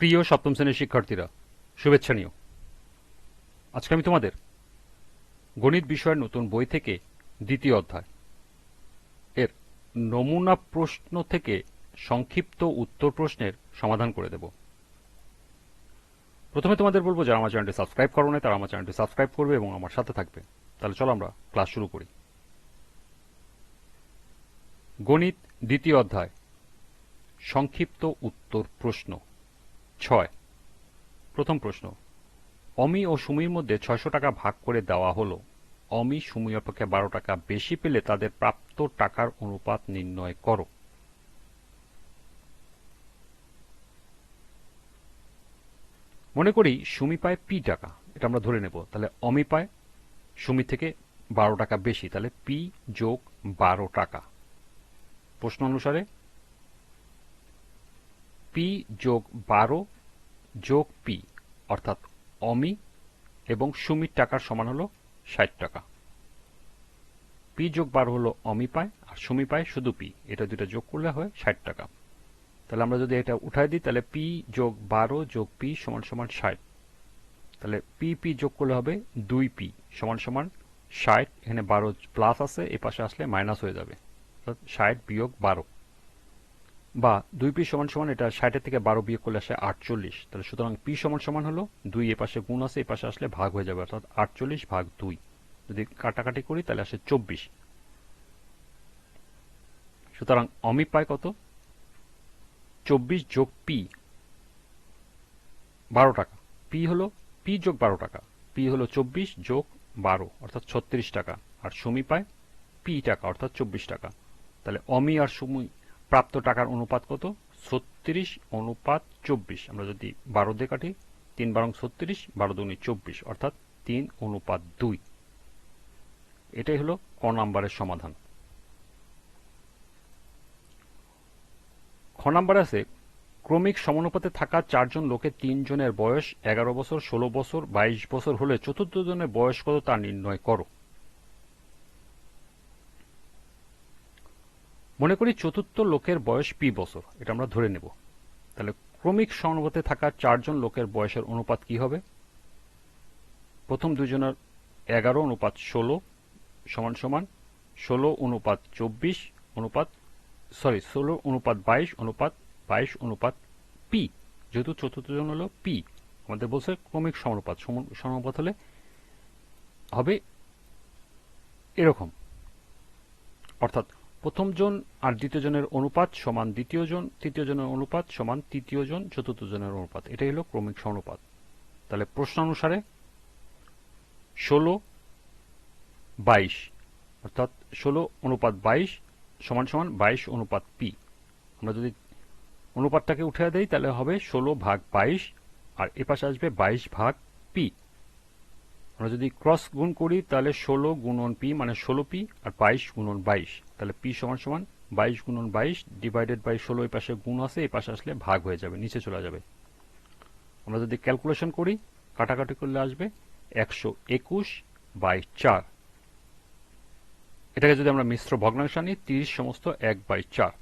প্রিয় সপ্তম শ্রেণীর শিক্ষার্থীরা, শুভেচ্ছা নিও। আজকে আমি তোমাদের গণিত বিষয়ের নতুন বই থেকে দ্বিতীয় অধ্যায় এর নমুনা প্রশ্ন থেকে সংক্ষিপ্ত উত্তর প্রশ্নের সমাধান করে দেব। প্রথমে তোমাদের বলবো, যারা আমার চ্যানেলটি সাবস্ক্রাইব করো না তারা আমার চ্যানেলটি সাবস্ক্রাইব করবে এবং আমার সাথে থাকবে। তাহলে চলো আমরা ক্লাস শুরু করি। গণিত দ্বিতীয় অধ্যায়, সংক্ষিপ্ত উত্তর প্রশ্ন 6। প্রথম প্রশ্ন, অমি ও সুমির মধ্যে 600 টাকা ভাগ করে দেওয়া হলো। অমি সুমি অপেক্ষা 12 টাকা বেশি পেলে তাদের প্রাপ্ত টাকার অনুপাত নির্ণয় করো। মনে করি সুমি পায় পি টাকা, এটা আমরা ধরে নেব। তাহলে অমি পায় সুমি থেকে 12 টাকা বেশি, তাহলে পি যোগ 12 টাকা। প্রশ্ন অনুসারে পি যোগ 12 যোগ পি অর্থাৎ অমি এবং সুমির টাকার সমান হলো 60 টাকা। পি যোগ 12 হলো অমি পায়, আর সুমি পায় শুধু পি, এটা দুটো যোগ করলে হয় 60 টাকা। তাহলে আমরা যদি এটা উঠাই দিই, তাহলে পি যোগ 12 যোগ পি সমান সমান 60। তাহলে পি পি যোগ করলে হবে 2p সমান সমান 60। এখানে 12 প্লাস আছে, এ পাশে আসলে মাইনাস হয়ে যাবে, 60 বিয়োগ 12, বা 2p সমান সমান এটা 60 থেকে 12 বিয়োগ করলে আসে 48। তাহলে সুতরাং পি সমান সমান হলো 2, এ পাশে গুণ আছে, এ পাশে আসলে ভাগ হয়ে যাবে, অর্থাৎ 48 ভাগ 2। যদি কাটাকাটি করি তাহলে আসে 24। সুতরাং অমি পায় কত? 24 যোগ পি 12 টাকা। পি হলো পি যোগ 12 টাকা, পি হলো 24 যোগ 12 অর্থাৎ 36 টাকা, আর সুমি পায় পি টাকা অর্থাৎ 24 টাকা। তাহলে অমি আর সুমি প্রাপ্ত টাকার অনুপাত কত? 36 অনুপাত 24। আমরা যদি 12 দিয়ে কাটি, 3 বারং 36, 12 দুগুণে 24 অর্থাৎ 3 অনুপাত 2। এটাই হলো ক নাম্বারের সমাধান। খ নাম্বার আছে, ক্রমিক সমানুপাতে থাকা 4 জন লোকের 3 জনের বয়স 11 বছর, 16 বছর, 22 বছর হলে চতুর্থ জনের বয়স কত তা নির্ণয় করো। মনে করি চতুর্থ লোকের বয়স পি বছর, এটা আমরা ধরে নেব। তাহলে ক্রমিক সমানুপাতে থাকা 4 জন লোকের বয়সের অনুপাত কি হবে? প্রথম দুজনের 11 অনুপাত 16 সমান সমান 16 অনুপাত 24 অনুপাত 16 অনুপাত 22 অনুপাত 22 অনুপাত পি। যেহেতু চতুর্থ জন হলো পি, আমাদের বলছে ক্রমিক সমানুপাত। সমানুপাত হলে হবে এরকম, অর্থাৎ প্রথম জন আর দ্বিতীয় জনের অনুপাত সমান দ্বিতীয় জন, তৃতীয় জনের অনুপাত সমান তৃতীয় জন, চতুর্থ জনের অনুপাত। এটাই হলো ক্রমিক সমানুপাত। তাহলে প্রশ্ন অনুসারে 16 22 অর্থাৎ 16 অনুপাত 22 সমান সমান 22 অনুপাত পি। আমরা যদি অনুপাতটাকে উঠে দেই তাহলে হবে 16 ভাগ 22, আর এ পাশে আসবে 22 ভাগ পি। আমরা যদি ক্রস গুণ করি তাহলে 16 গুণন পি মানে 16p, আর 22 গুণন 22, তাহলে পি সমান সমান 22 গুণন 22 ডিভাইডেড বাই 16, এই পাশে গুণ আছে, এই পাশে আসলে ভাগ হয়ে যাবে, নিচে চলে যাবে। আমরা যদি ক্যালকুলেশন করি, কাটাকাটি করলে আসবে 121 বাই 4। এটাকে যদি আমরা মিশ্র ভগ্নাংশ আনি, 30 সমস্ত 1 বাই 4।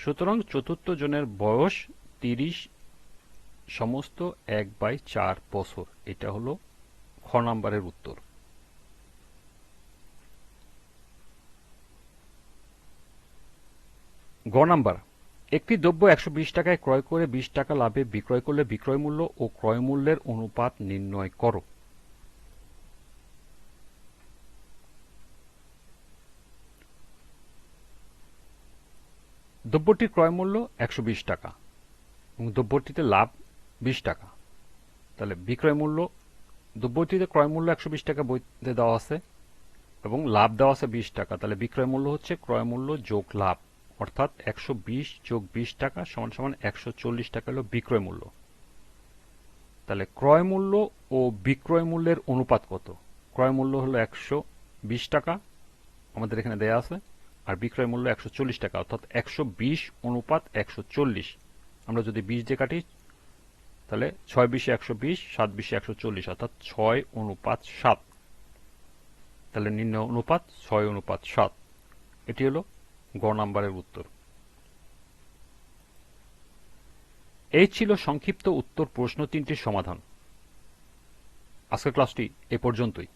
সুতরাং চতুর্থ জনের বয়স 30 সমস্ত 1 বাই 4 বছর। এটা হলো খ নাম্বারের উত্তর। গ নাম্বার, একটি দ্রব্য 120 টাকায় ক্রয় করে 20 টাকা লাভে বিক্রয় করলে বিক্রয় মূল্য ও ক্রয় মূল্যের অনুপাত নির্ণয় করো। দ্রব্যটির ক্রয় মূল্য 120 টাকা এবং দ্রব্যটিতে লাভ 20 টাকা। তাহলে বিক্রয় মূল্য, দ্রব্যটিতে ক্রয় মূল্য 120 টাকা বইতে দেওয়া আছে এবং লাভ দেওয়া আছে 20 টাকা। তাহলে বিক্রয় মূল্য হচ্ছে ক্রয় মূল্য যোগ লাভ, অর্থাৎ 120 যোগ 20 টাকা সমান সমান 140 টাকা হলো বিক্রয় মূল্য। তাহলে ক্রয় মূল্য ও বিক্রয় মূল্যের অনুপাত কত? ক্রয় মূল্য হলো 120 টাকা, আমাদের এখানে দেয়া আছে, আর বিক্রয় মূল্য 140 টাকা, অর্থাৎ 120 অনুপাত 140। আমরা যদি 20 দিয়ে কাটি তাহলে 6 20 120, 7 20 140, অর্থাৎ 6 অনুপাত 7। তাহলে নির্ণয় অনুপাত 6 অনুপাত 7। এটি হলো গ নাম্বারের উত্তর। এই ছিল সংক্ষিপ্ত উত্তর প্রশ্ন 3টির সমাধান। আজকের ক্লাসটি এ পর্যন্তই।